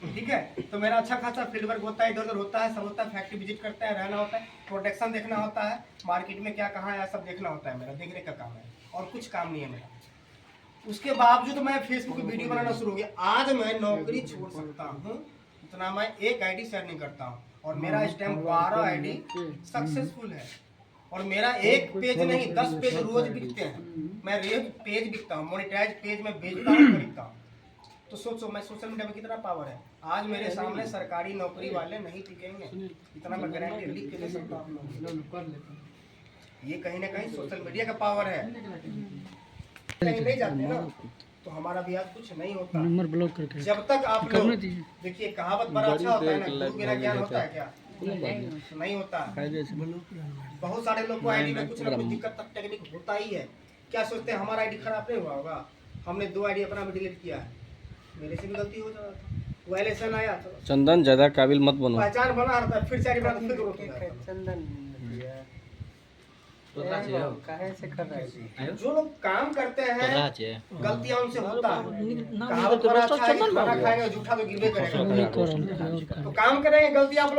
ठीक है। तो मेरा अच्छा खासा फील्ड वर्क होता है, इधर उधर होता है, सब होता है, फैक्ट्री विजिट करते हैं, रहना होता है, प्रोडक्शन देखना होता है, मार्केट में क्या कहाँ है सब देखना होता है, मेरा देखने का काम है और कुछ काम नहीं है मेरा। उसके बावजूद मैं फेसबुक पे वीडियो बनाना शुरू हो गया। आज मैं नौकरी छोड़ सकता हूँ, इतना मैं एक आईडी शेयर नहीं करता हूँ और मेरा इस टाइम 12 आईडी सक्सेसफुल है और मेरा एक पेज नहीं 10 पेज रोज बिकते हैं। मैं रोज पेज बिकता हूँ, मोनेटाइज पेज में बेचता हूँ, खरीदता हूँ। तो सोचो मैं सोशल मीडिया में कितना पावर है। आज मेरे सामने सरकारी नौकरी वाले नहीं टिकेंगे, इतना मैं गारंटी लिख के दे सकता हूँ। ये कहीं ना कहीं सोशल मीडिया का पावर है। कहीं नहीं जाते ना तो हमारा भी आज कुछ नहीं होता। नंबर ब्लॉक करके जब तक आप लोग देखिए, कहावत बड़ा अच्छा होता है ना, गुरु बिना ज्ञान होता है क्या? नहीं होता। बहुत सारे लोग को आईडी में कुछ ना कुछ दिक्कत तक टेक्निक होता ही है। क्या सोचते हैं हमारा आईडी खराब नहीं हुआ होगा? हमने 2 आईडी अपना भी डिलीट किया है, मेरे से भी गलती हो जाता था। वायलेशन आया तो चंदन ज्यादा काबिल मत बनो। पहचान बना रहा था, फिर से आईडी बना तो फिर ग्रोथ हो जाता था। चंदन काहे से कर रहा है? जो लोग काम करते हैं गलतियां उनसे होता है। कहावत बड़ा अच्छा है, खाना खाएंगे जूठा तो गिरवे करेगा। तो काम करेंगे, गलती आप लोग